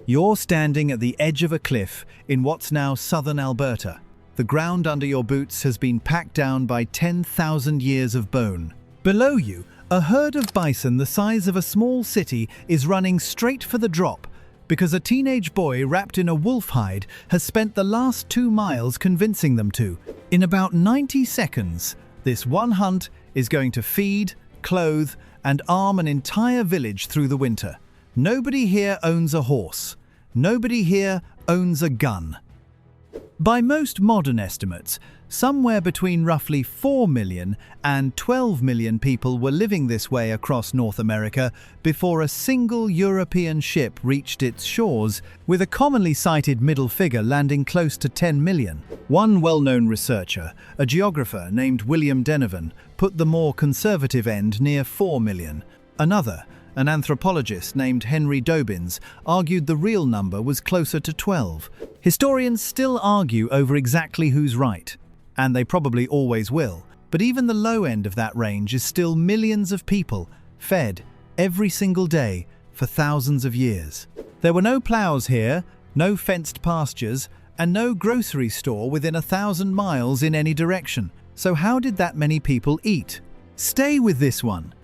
You're standing at the edge of a cliff in what's now southern Alberta. The ground under your boots has been packed down by 10,000 years of bone. Below you, a herd of bison the size of a small city is running straight for the drop because a teenage boy wrapped in a wolf hide has spent the last 2 miles convincing them to. In about 90 seconds, this one hunt is going to feed, clothe, and arm an entire village through the winter. Nobody here owns a horse. Nobody here owns a gun. By most modern estimates, somewhere between roughly 4 million and 12 million people were living this way across North America before a single European ship reached its shores, with a commonly cited middle figure landing close to 10 million. One well-known researcher, a geographer named William Denevan, put the more conservative end near 4 million. Another, an anthropologist named Henry Dobbins, argued the real number was closer to 12. Historians still argue over exactly who's right, and they probably always will, but even the low end of that range is still millions of people fed every single day for thousands of years. There were no plows here, no fenced pastures, and no grocery store within 1,000 miles in any direction. So how did that many people eat? Stay with this one,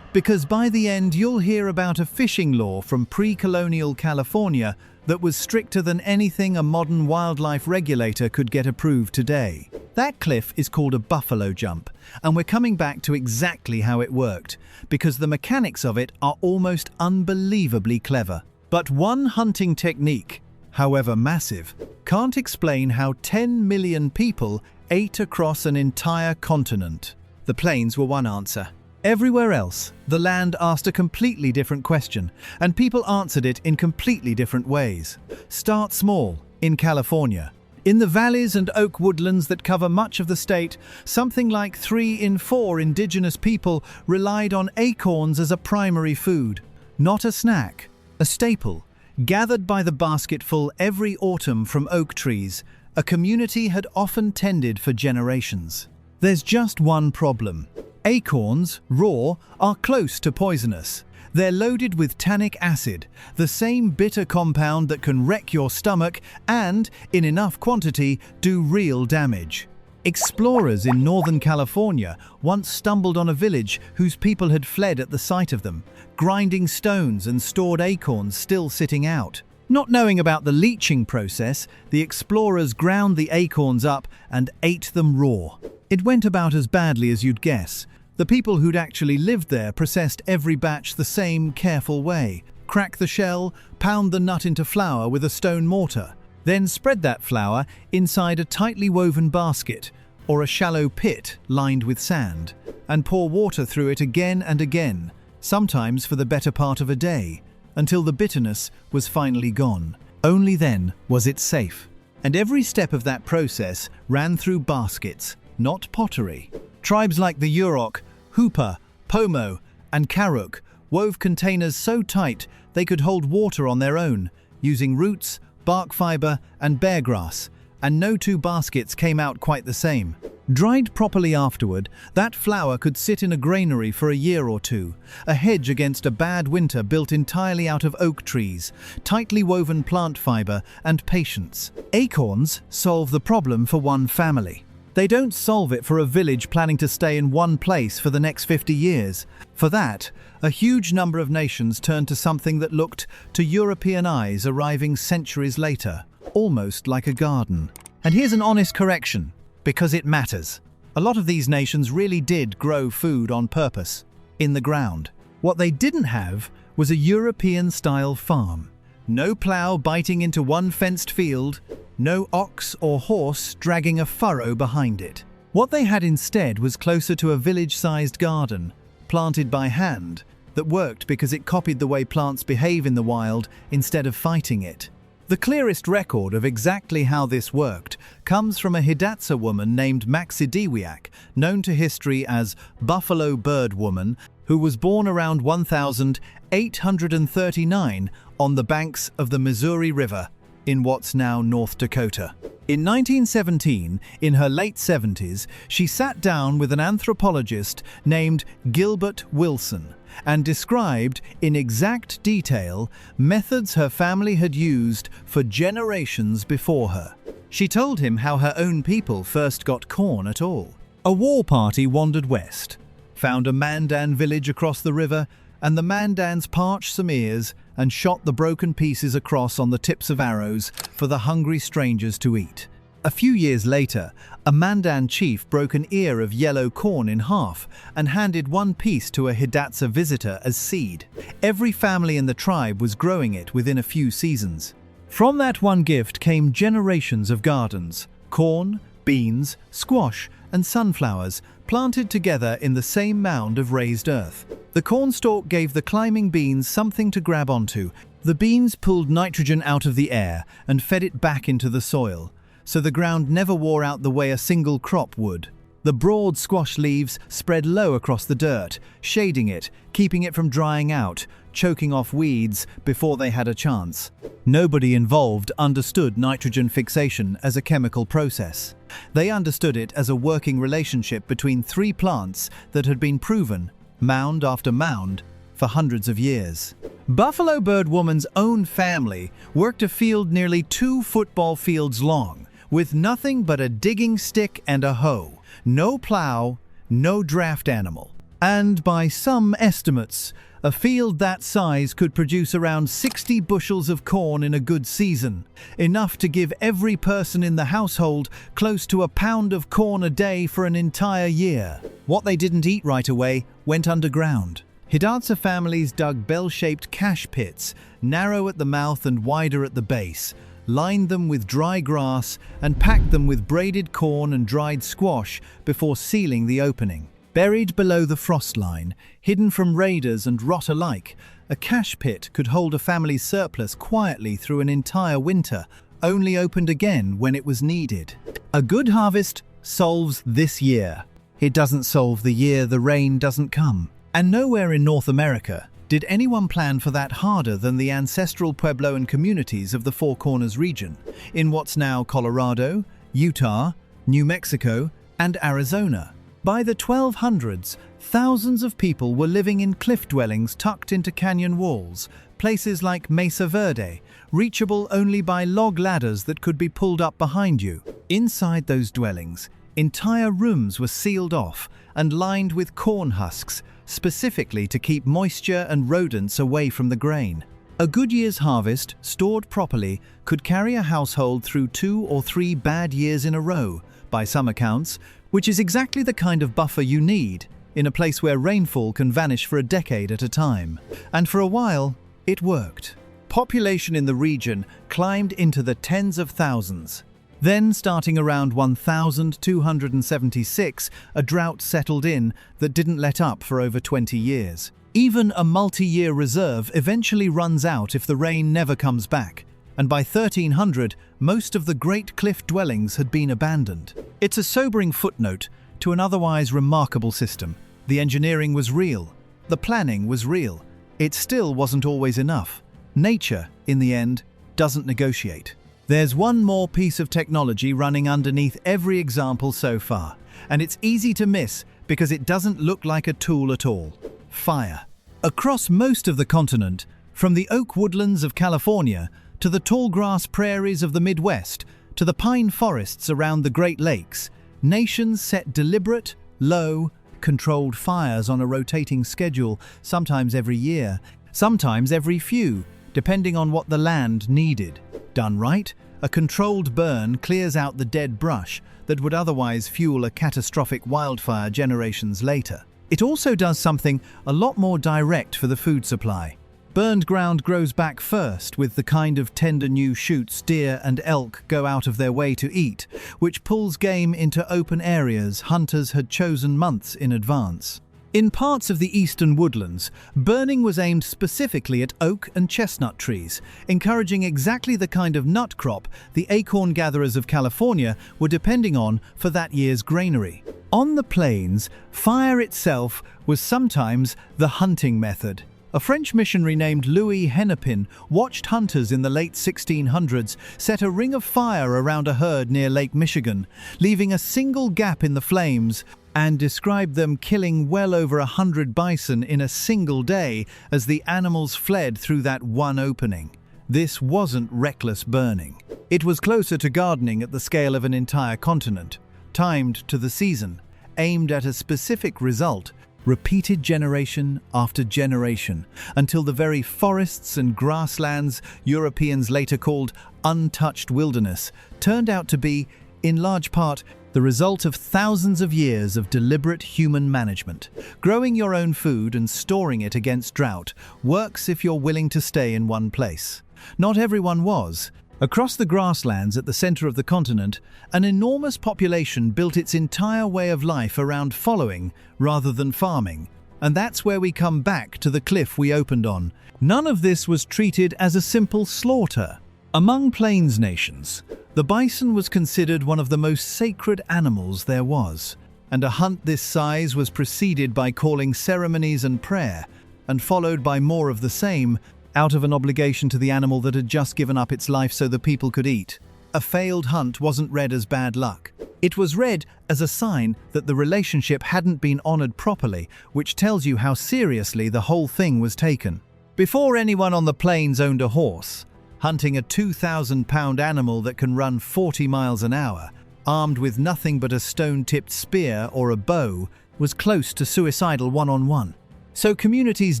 because by the end you'll hear about a fishing law from pre-colonial California that was stricter than anything a modern wildlife regulator could get approved today. That cliff is called a buffalo jump, and we're coming back to exactly how it worked, because the mechanics of it are almost unbelievably clever. But one hunting technique, however massive, can't explain how 10 million people ate across an entire continent. The plains were one answer. Everywhere else, the land asked a completely different question, and people answered it in completely different ways. Start small, in California. In the valleys and oak woodlands that cover much of the state, something like 3 in 4 indigenous people relied on acorns as a primary food. Not a snack, a staple, gathered by the basketful every autumn from oak trees, a community had often tended for generations. There's just one problem. Acorns, raw, are close to poisonous. They're loaded with tannic acid, the same bitter compound that can wreck your stomach and, in enough quantity, do real damage. Explorers in Northern California once stumbled on a village whose people had fled at the sight of them, grinding stones and stored acorns still sitting out. Not knowing about the leaching process, the explorers ground the acorns up and ate them raw. It went about as badly as you'd guess. The people who'd actually lived there processed every batch the same careful way. Crack the shell, pound the nut into flour with a stone mortar, then spread that flour inside a tightly woven basket or a shallow pit lined with sand, and pour water through it again and again, sometimes for the better part of a day, until the bitterness was finally gone. Only then was it safe. And every step of that process ran through baskets, not pottery. Tribes like the Yurok, Hoopa, Pomo, and Karuk wove containers so tight they could hold water on their own, using roots, bark fiber, and bear grass, and no 2 baskets came out quite the same. Dried properly afterward, that flour could sit in a granary for a year or 2, a hedge against a bad winter built entirely out of oak trees, tightly woven plant fiber, and patience. Acorns solve the problem for one family. They don't solve it for a village planning to stay in one place for the next 50 years. For that, a huge number of nations turned to something that looked, to European eyes arriving centuries later, almost like a garden. And here's an honest correction, because it matters. A lot of these nations really did grow food on purpose, in the ground. What they didn't have was a European-style farm. No plow biting into one fenced field, no ox or horse dragging a furrow behind it. What they had instead was closer to a village-sized garden, planted by hand, that worked because it copied the way plants behave in the wild instead of fighting it. The clearest record of exactly how this worked comes from a Hidatsa woman named Maxidiwiak, known to history as Buffalo Bird Woman, who was born around 1839 on the banks of the Missouri River. in what's now North Dakota. In 1917, in her late 70s, she sat down with an anthropologist named Gilbert Wilson and described in exact detail methods her family had used for generations before her. She told him how her own people first got corn at all. A war party wandered west, found a Mandan village across the river, and the Mandans parched some ears and shot the broken pieces across on the tips of arrows for the hungry strangers to eat. A few years later, a Mandan chief broke an ear of yellow corn in half and handed one piece to a Hidatsa visitor as seed. Every family in the tribe was growing it within a few seasons. From that one gift came generations of gardens, corn, beans, squash, and sunflowers planted together in the same mound of raised earth. The cornstalk gave the climbing beans something to grab onto. The beans pulled nitrogen out of the air and fed it back into the soil, so the ground never wore out the way a single crop would. The broad squash leaves spread low across the dirt, shading it, keeping it from drying out, choking off weeds before they had a chance. Nobody involved understood nitrogen fixation as a chemical process. They understood it as a working relationship between three plants that had been proven, mound after mound, for hundreds of years. Buffalo Bird Woman's own family worked a field nearly 2 football fields long, with nothing but a digging stick and a hoe. No plow, no draft animal. And by some estimates, a field that size could produce around 60 bushels of corn in a good season, enough to give every person in the household close to a pound of corn a day for an entire year. What they didn't eat right away went underground. Hidatsa families dug bell-shaped cache pits, narrow at the mouth and wider at the base, lined them with dry grass, and packed them with braided corn and dried squash before sealing the opening. Buried below the frost line, hidden from raiders and rot alike, a cache pit could hold a family's surplus quietly through an entire winter, only opened again when it was needed. A good harvest solves this year. It doesn't solve the year the rain doesn't come. And nowhere in North America did anyone plan for that harder than the ancestral Puebloan communities of the Four Corners region, in what's now Colorado, Utah, New Mexico, and Arizona. By the 1200s, thousands of people were living in cliff dwellings tucked into canyon walls, places like Mesa Verde, reachable only by log ladders that could be pulled up behind you. Inside those dwellings, entire rooms were sealed off and lined with corn husks, specifically to keep moisture and rodents away from the grain. A good year's harvest, stored properly, could carry a household through 2 or 3 bad years in a row, by some accounts, which is exactly the kind of buffer you need in a place where rainfall can vanish for a decade at a time. And for a while, it worked. Population in the region climbed into the tens of thousands. Then, starting around 1276, a drought settled in that didn't let up for over 20 years. Even a multi-year reserve eventually runs out if the rain never comes back, and by 1300, most of the great cliff dwellings had been abandoned. It's a sobering footnote to an otherwise remarkable system. The engineering was real. The planning was real. It still wasn't always enough. Nature, in the end, doesn't negotiate. There's one more piece of technology running underneath every example so far, and it's easy to miss because it doesn't look like a tool at all. Fire. Across most of the continent, from the oak woodlands of California to the tall grass prairies of the Midwest to the pine forests around the Great Lakes, nations set deliberate, low, controlled fires on a rotating schedule, sometimes every year, sometimes every few, depending on what the land needed. Done right, a controlled burn clears out the dead brush that would otherwise fuel a catastrophic wildfire generations later. It also does something a lot more direct for the food supply. Burned ground grows back first with the kind of tender new shoots deer and elk go out of their way to eat, which pulls game into open areas hunters had chosen months in advance. In parts of the eastern woodlands, burning was aimed specifically at oak and chestnut trees, encouraging exactly the kind of nut crop the acorn gatherers of California were depending on for that year's granary. On the plains, fire itself was sometimes the hunting method. A French missionary named Louis Hennepin watched hunters in the late 1600s set a ring of fire around a herd near Lake Michigan, leaving a single gap in the flames, and described them killing well over 100 bison in a single day as the animals fled through that one opening. This wasn't reckless burning. It was closer to gardening at the scale of an entire continent, timed to the season, aimed at a specific result, repeated generation after generation, until the very forests and grasslands Europeans later called untouched wilderness turned out to be, in large part, the result of thousands of years of deliberate human management. Growing your own food and storing it against drought works if you're willing to stay in one place. Not everyone was. Across the grasslands at the center of the continent, an enormous population built its entire way of life around following rather than farming. And that's where we come back to the cliff we opened on. None of this was treated as a simple slaughter. Among plains nations, the bison was considered one of the most sacred animals there was, and a hunt this size was preceded by calling ceremonies and prayer, and followed by more of the same, out of an obligation to the animal that had just given up its life so the people could eat. A failed hunt wasn't read as bad luck. It was read as a sign that the relationship hadn't been honored properly, which tells you how seriously the whole thing was taken. Before anyone on the plains owned a horse, hunting a 2,000-pound animal that can run 40 miles an hour, armed with nothing but a stone-tipped spear or a bow, was close to suicidal one-on-one. So communities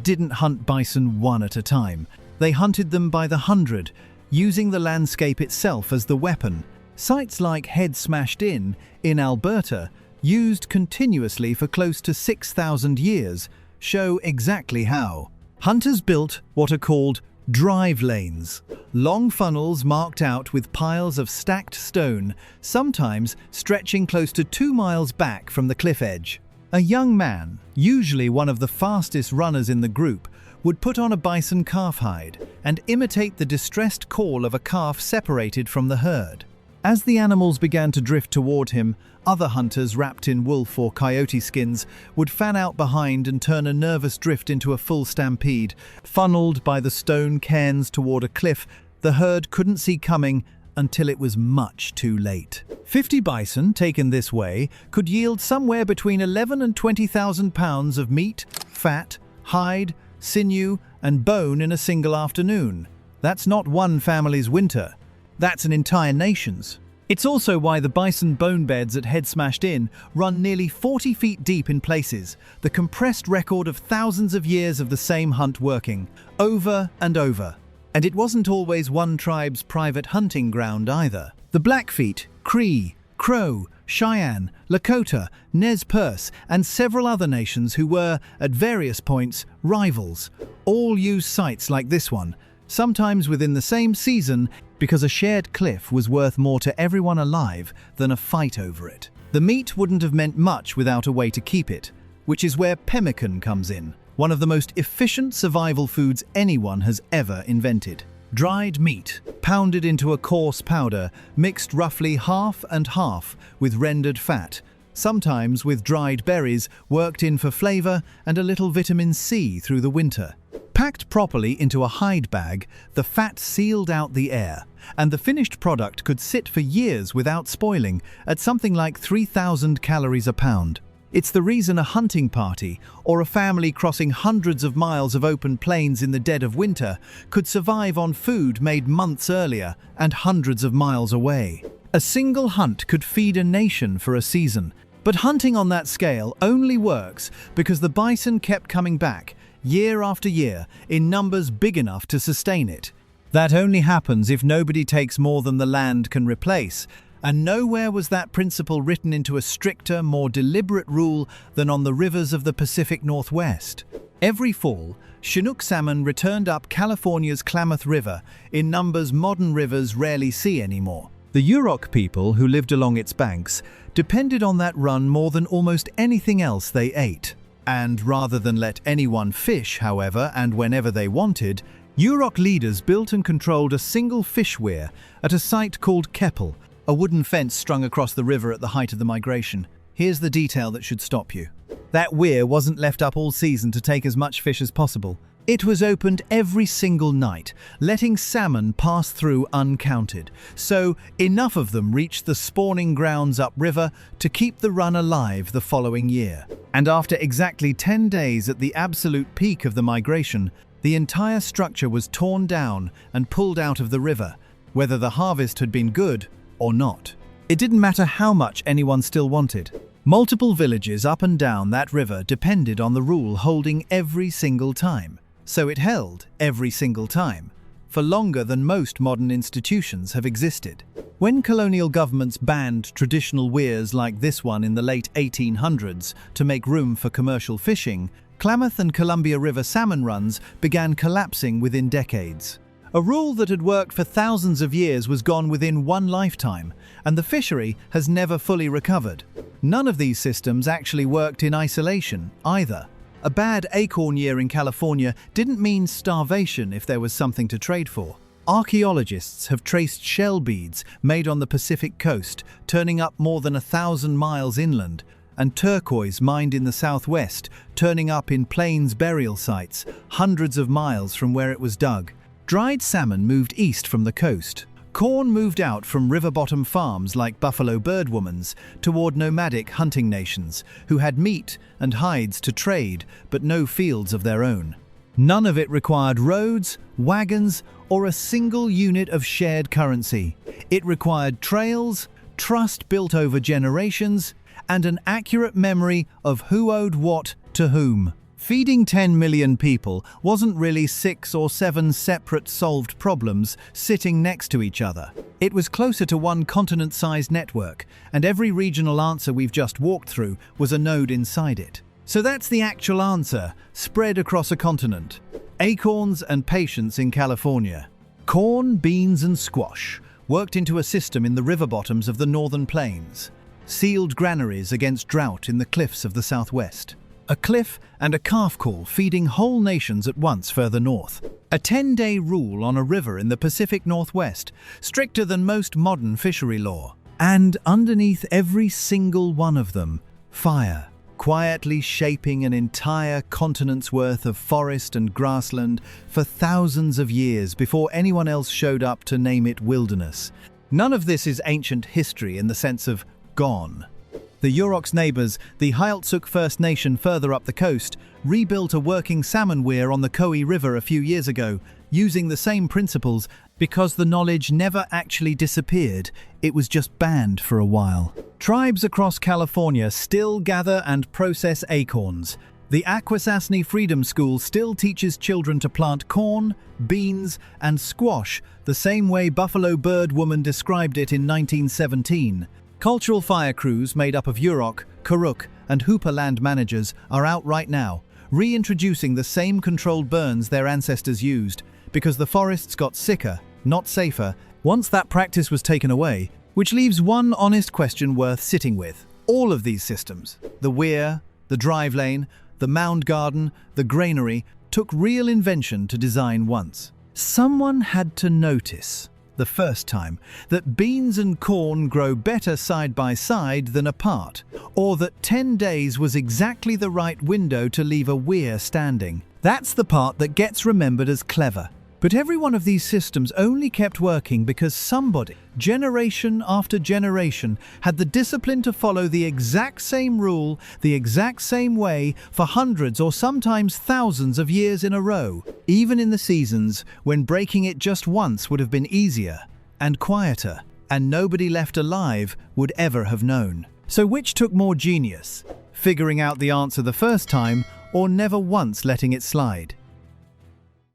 didn't hunt bison one at a time. They hunted them by the hundred, using the landscape itself as the weapon. Sites like Head Smashed in Alberta, used continuously for close to 6,000 years, show exactly how. Hunters built what are called drive lanes, long funnels marked out with piles of stacked stone, sometimes stretching close to 2 miles back from the cliff edge. A young man, usually one of the fastest runners in the group, would put on a bison calf hide and imitate the distressed call of a calf separated from the herd. As the animals began to drift toward him, other hunters wrapped in wolf or coyote skins would fan out behind and turn a nervous drift into a full stampede. Funneled by the stone cairns toward a cliff the herd couldn't see coming until it was much too late. 50 bison, taken this way, could yield somewhere between 11 and 20,000 pounds of meat, fat, hide, sinew, and bone in a single afternoon. That's not one family's winter. That's an entire nation's. It's also why the bison bone beds at Head Smashed in run nearly 40 feet deep in places, the compressed record of thousands of years of the same hunt working, over and over. And it wasn't always one tribe's private hunting ground either. The Blackfeet, Cree, Crow, Cheyenne, Lakota, Nez Perce, and several other nations who were, at various points, rivals, all used sites like this one, sometimes within the same season, because a shared cliff was worth more to everyone alive than a fight over it. The meat wouldn't have meant much without a way to keep it, which is where pemmican comes in, one of the most efficient survival foods anyone has ever invented. Dried meat, pounded into a coarse powder, mixed roughly half and half with rendered fat, sometimes with dried berries worked in for flavor and a little vitamin C through the winter. Packed properly into a hide bag, the fat sealed out the air, and the finished product could sit for years without spoiling at something like 3,000 calories a pound. It's the reason a hunting party, or a family crossing hundreds of miles of open plains in the dead of winter, could survive on food made months earlier and hundreds of miles away. A single hunt could feed a nation for a season, but hunting on that scale only works because the bison kept coming back, year after year, in numbers big enough to sustain it. That only happens if nobody takes more than the land can replace, and nowhere was that principle written into a stricter, more deliberate rule than on the rivers of the Pacific Northwest. Every fall, Chinook salmon returned up California's Klamath River in numbers modern rivers rarely see anymore. The Yurok people who lived along its banks depended on that run more than almost anything else they ate. And rather than let anyone fish, however, and whenever they wanted, Yurok leaders built and controlled a single fish weir at a site called Keppel, a wooden fence strung across the river at the height of the migration. Here's the detail that should stop you. That weir wasn't left up all season to take as much fish as possible. It was opened every single night, letting salmon pass through uncounted, so enough of them reached the spawning grounds upriver to keep the run alive the following year. And after exactly 10 days at the absolute peak of the migration, the entire structure was torn down and pulled out of the river, whether the harvest had been good or not. It didn't matter how much anyone still wanted. Multiple villages up and down that river depended on the rule holding every single time. So it held every single time, for longer than most modern institutions have existed. When colonial governments banned traditional weirs like this one in the late 1800s to make room for commercial fishing, Klamath and Columbia River salmon runs began collapsing within decades. A rule that had worked for thousands of years was gone within one lifetime, and the fishery has never fully recovered. None of these systems actually worked in isolation, either. A bad acorn year in California didn't mean starvation if there was something to trade for. Archaeologists have traced shell beads made on the Pacific coast, turning up more than 1,000 miles inland, and turquoise mined in the southwest, turning up in plains burial sites, hundreds of miles from where it was dug. Dried salmon moved east from the coast. Corn moved out from river-bottom farms like Buffalo Birdwoman's toward nomadic hunting nations who had meat and hides to trade but no fields of their own. None of it required roads, wagons, or a single unit of shared currency. It required trails, trust built over generations, and an accurate memory of who owed what to whom. Feeding 10 million people wasn't really 6 or 7 separate solved problems sitting next to each other. It was closer to one continent-sized network, and every regional answer we've just walked through was a node inside it. So that's the actual answer, spread across a continent. Acorns and patience in California. Corn, beans and squash worked into a system in the river bottoms of the northern plains. Sealed granaries against drought in the cliffs of the southwest. A cliff and a calf call feeding whole nations at once further north. A 10-day rule on a river in the Pacific Northwest, stricter than most modern fishery law. And underneath every single one of them, fire, quietly shaping an entire continent's worth of forest and grassland for thousands of years before anyone else showed up to name it wilderness. None of this is ancient history in the sense of gone. The Yurok's neighbors, the Hidatsa First Nation further up the coast, rebuilt a working salmon weir on the Koi River a few years ago, using the same principles because the knowledge never actually disappeared, it was just banned for a while. Tribes across California still gather and process acorns. The Akwesasne Freedom School still teaches children to plant corn, beans, and squash the same way Buffalo Birdwoman described it in 1917. Cultural fire crews made up of Yurok, Karuk, and Hooper land managers are out right now, reintroducing the same controlled burns their ancestors used, because the forests got sicker, not safer, once that practice was taken away, which leaves one honest question worth sitting with. All of these systems, the weir, the drive lane, the mound garden, the granary, took real invention to design once. Someone had to notice, the first time, that beans and corn grow better side by side than apart, or that 10 days was exactly the right window to leave a weir standing. That's the part that gets remembered as clever. But every one of these systems only kept working because somebody, generation after generation, had the discipline to follow the exact same rule, the exact same way, for hundreds or sometimes thousands of years in a row, even in the seasons when breaking it just once would have been easier and quieter, and nobody left alive would ever have known. So which took more genius? Figuring out the answer the first time, or never once letting it slide?